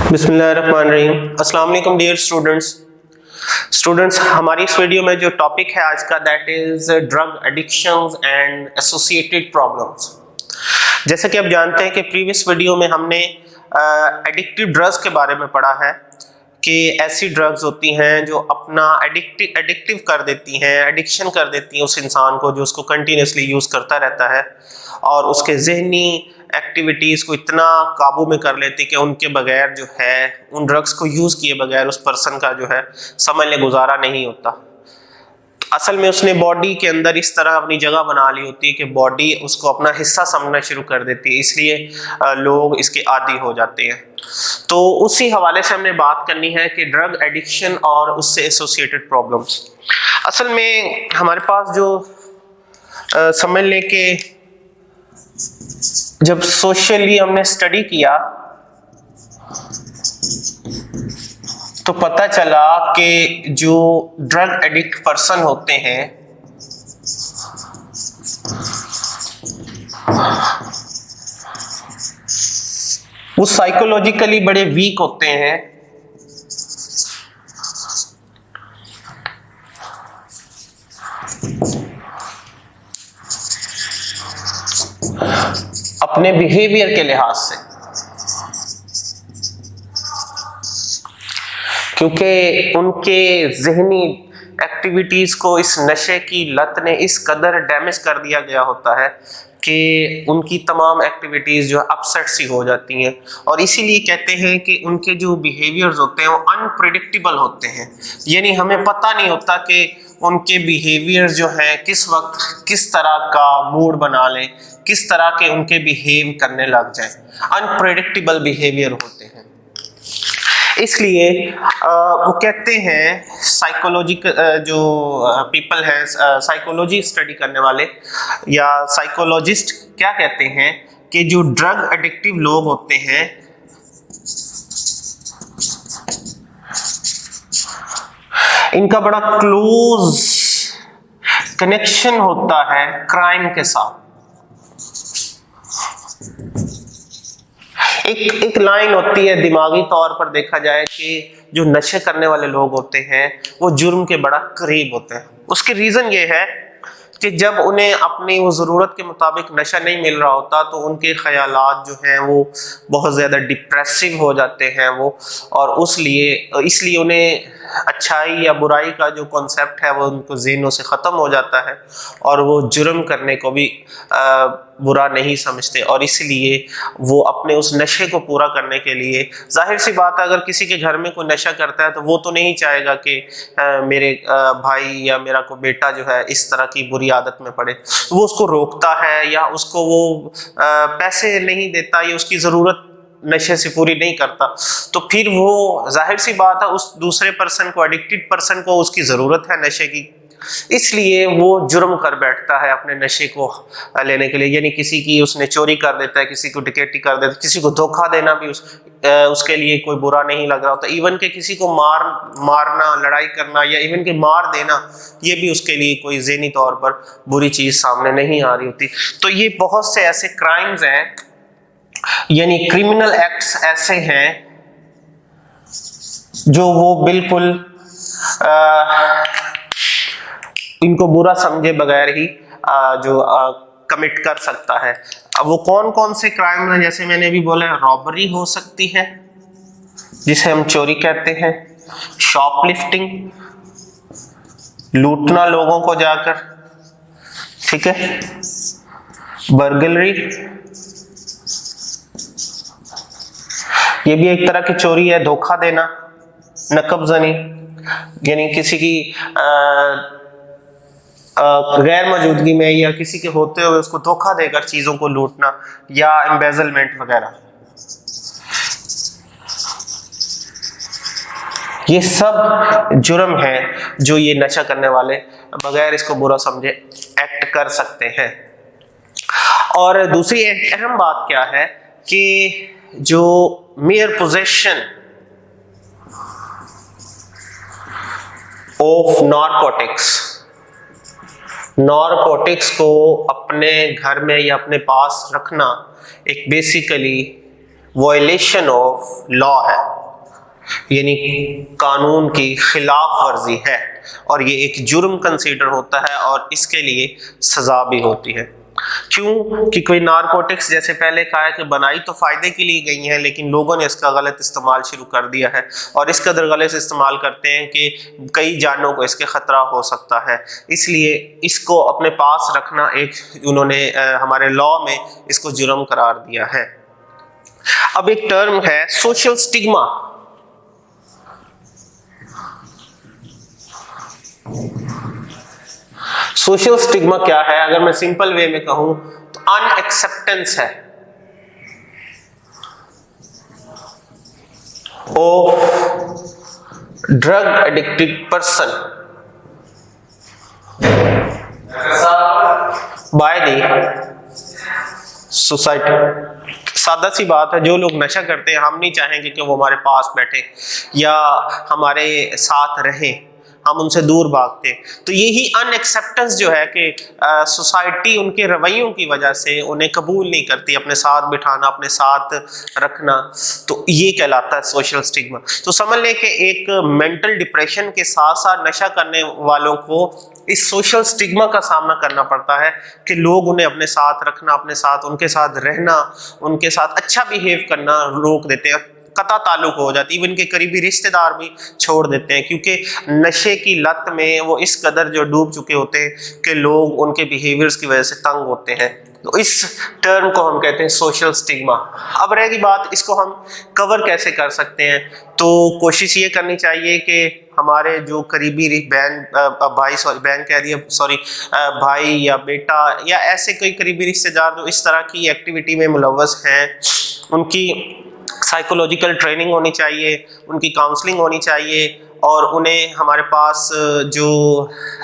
बिस्मिल्लाहिर्रहमानिर्रहीम। अस्सलाम वालेकुम डियर स्टूडेंट्स, हमारी इस वीडियो में जो टॉपिक है आज का that is drug addictions and associated problems. जैसे कि आप जानते हैं कि प्रीवियस वीडियो में हमने एडिक्टिव ड्रग्स के बारे में पढ़ा है कि ऐसी ड्रग्स होती हैं जो अपना एडिक्टिव कर देती हैं, एडिक्शन कर देती हैं उस इंसान को जो उसको कंटिन्यूसली यूज़ करता रहता है और उसके जहनी एक्टिविटीज़ को इतना काबू में कर लेती कि उनके बगैर जो है, उन ड्रग्स को यूज़ किए बगैर उस पर्सन का जो है समझ ले गुजारा नहीं होता। असल में उसने बॉडी के अंदर इस तरह अपनी जगह बना ली होती है कि बॉडी उसको अपना हिस्सा समझना शुरू कर देती है, इसलिए लोग इसके आदी हो जाते हैं। तो उसी हवाले से हमने बात करनी है कि ड्रग एडिक्शन और उससे एसोसिएटेड प्रॉब्लम्स। असल में हमारे पास जो समझ लें कि जब सोशली हमने स्टडी किया तो पता चला कि जो ड्रग एडिक्ट पर्सन होते हैं वो साइकोलॉजिकली बड़े वीक होते हैं। अपने बिहेवियर के लिहाज से, क्योंकि उनके जहनी एक्टिविटीज को इस नशे की लत ने इस कदर डैमेज कर दिया गया होता है कि उनकी तमाम एक्टिविटीज जो अपसेट सी हो जाती हैं। और इसीलिए कहते हैं कि उनके जो बिहेवियर्स होते हैं वो अनप्रेडिक्टेबल होते हैं, यानी हमें पता नहीं होता कि उनके बिहेवियर जो हैं किस वक्त किस तरह का मूड बना लें, किस तरह के उनके बिहेव करने लग जाएं। अनप्रेडिक्टेबल बिहेवियर होते हैं। इसलिए वो कहते हैं साइकोलॉजिकल जो पीपल हैं, साइकोलॉजी स्टडी करने वाले या साइकोलॉजिस्ट क्या कहते हैं कि जो ड्रग एडिक्टिव लोग होते हैं इनका बड़ा क्लोज कनेक्शन होता है क्राइम के साथ। एक लाइन होती है दिमागी तौर पर देखा जाए कि जो नशे करने वाले लोग होते हैं वो जुर्म के बड़ा करीब होते हैं। उसकी रीजन ये है कि जब उन्हें अपनी वो ज़रूरत के मुताबिक नशा नहीं मिल रहा होता तो उनके ख्यालात जो हैं वो बहुत ज़्यादा डिप्रेसिव हो जाते हैं वो, और इसलिए उन्हें अच्छाई या बुराई का जो कॉन्सेप्ट है वो उनको ज़हनों से ख़त्म हो जाता है और वो जुर्म करने को भी बुरा नहीं समझते। और इसलिए वो अपने उस नशे को पूरा करने के लिए, जाहिर सी बात है अगर किसी के घर में कोई नशा करता है तो वो तो नहीं चाहेगा कि मेरे भाई या मेरा कोई बेटा जो है इस तरह की बुरी आदत में पड़े। वो उसको रोकता है या उसको वो पैसे नहीं देता या उसकी ज़रूरत नशे से पूरी नहीं करता, तो फिर वो जाहिर सी बात है उस दूसरे पर्सन को, एडिक्टेड पर्सन को उसकी ज़रूरत है नशे की, इसलिए वो जुर्म कर बैठता है अपने नशे को लेने के लिए। यानी किसी की उसने चोरी कर देता है, किसी को डकैती कर देता है, किसी को धोखा देना भी उसके लिए कोई बुरा नहीं लग रहा होता। इवन के किसी को मारना, लड़ाई करना या इवन के मार देना, ये भी उसके लिए कोई ज़हनी तौर पर बुरी चीज़ सामने नहीं आ रही होती। तो ये बहुत से ऐसे क्राइम्स हैं, यानी क्रिमिनल एक्ट्स ऐसे हैं जो वो बिल्कुल इनको बुरा समझे बगैर ही जो कमिट कर सकता है। अब वो कौन कौन से क्राइम हैं, जैसे मैंने अभी बोला, रॉबरी हो सकती है जिसे हम चोरी कहते हैं, शॉपलिफ्टिंग, लूटना लोगों को जाकर, ठीक है, बर्गलरी, ये भी एक तरह की चोरी है, धोखा देना, नकबजनी यानी किसी की गैर मौजूदगी में या किसी के होते हुए उसको धोखा देकर चीजों को लूटना, या एम्बेजलमेंट वगैरह। ये सब जुर्म है जो ये नशा करने वाले बगैर इसको बुरा समझे एक्ट कर सकते हैं। और दूसरी एक अहम बात क्या है कि जो मेयर पोजेशन ऑफ नारकोटिक्स को अपने घर में या अपने पास रखना एक बेसिकली वायलेशन ऑफ लॉ है। यानी कानून की खिलाफ वर्जी है और ये एक जुर्म कंसीडर होता है और इसके लिए सजा भी होती है। क्यों कि कोई नारकोटिक्स जैसे पहले कहा है कि बनाई तो फायदे के लिए गई हैं, लेकिन लोगों ने इसका गलत इस्तेमाल शुरू कर दिया है और इस कदर गलत इस्तेमाल करते हैं कि कई जानों को इसके खतरा हो सकता है। इसलिए इसको अपने पास रखना एक उन्होंने हमारे लॉ में इसको जुर्म करार दिया है। अब एक टर्म है सोशल स्टिग्मा। सोशल स्टिग्मा क्या है? अगर मैं सिंपल वे में कहूं तो अनएक्सेप्टेंस है of drug addicted person by the society. सादा सी बात है, जो लोग नशा करते हैं हम नहीं चाहेंगे कि वो हमारे पास बैठे या हमारे साथ रहें, हम उनसे दूर भागते। तो यही अनएक्सेप्टेंस जो है कि सोसाइटी उनके रवैयों की वजह से उन्हें कबूल नहीं करती अपने साथ बिठाना, अपने साथ रखना, तो ये कहलाता है सोशल स्टिग्मा। तो समझ लें कि एक मेंटल डिप्रेशन के साथ साथ नशा करने वालों को इस सोशल स्टिग्मा का सामना करना पड़ता है कि लोग उन्हें अपने साथ रखना, अपने साथ उनके साथ रहना, उनके साथ अच्छा बिहेव करना रोक देते हैं, कता ताल्लुक हो जाती है। इवन के करीबी रिश्तेदार भी छोड़ देते हैं क्योंकि नशे की लत में वो इस कदर जो डूब चुके होते हैं कि लोग उनके बिहेवियर्स की वजह से तंग होते हैं। तो इस टर्म को हम कहते हैं सोशल स्टिग्मा। अब रहेगी बात, इसको हम कवर कैसे कर सकते हैं? तो कोशिश ये करनी चाहिए कि हमारे जो करीबी भाई या बेटा या ऐसे कोई करीबी रिश्तेदार जो इस तरह की एक्टिविटी में मुलव्वस हैं, उनकी साइकोलॉजिकल ट्रेनिंग होनी चाहिए, उनकी काउंसलिंग होनी चाहिए और उन्हें हमारे पास जो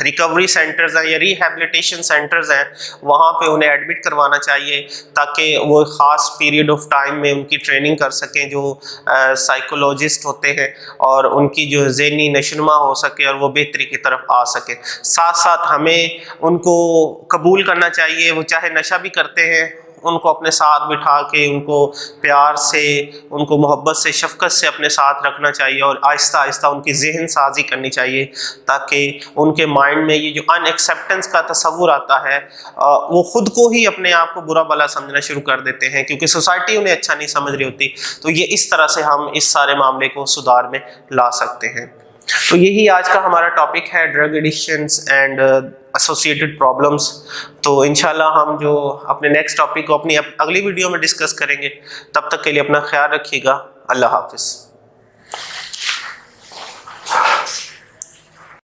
रिकवरी सेंटर्स हैं या रिहैबिलिटेशन सेंटर्स हैं वहाँ पे उन्हें एडमिट करवाना चाहिए ताकि वो ख़ास पीरियड ऑफ टाइम में उनकी ट्रेनिंग कर सकें जो साइकोलॉजिस्ट होते हैं और उनकी जो ज़हनी नशनुमा हो सके और वो बेहतरी की तरफ आ सके। साथ साथ हमें उनको कबूल करना चाहिए, वो चाहे नशा भी करते हैं उनको अपने साथ बिठा के उनको प्यार से, उनको मोहब्बत से, शफकत से अपने साथ रखना चाहिए और आहिस्ता आहिस्ता उनकी जहन साजी करनी चाहिए ताकि उनके माइंड में ये जो अनएक्सेप्टेंस का तस्वुर आता है वो खुद को ही अपने आप को बुरा भला समझना शुरू कर देते हैं क्योंकि सोसाइटी उन्हें अच्छा नहीं समझ रही होती। तो ये इस तरह से हम इस सारे मामले को सुधार में ला सकते हैं। तो यही आज का हमारा टॉपिक है, drug addictions and associated problems. तो इंशाल्लाह हम जो अपने नेक्स्ट टॉपिक को अपनी अगली वीडियो में डिस्कस करेंगे। तब तक के लिए अपना ख्याल रखिएगा। अल्लाह हाफिज़।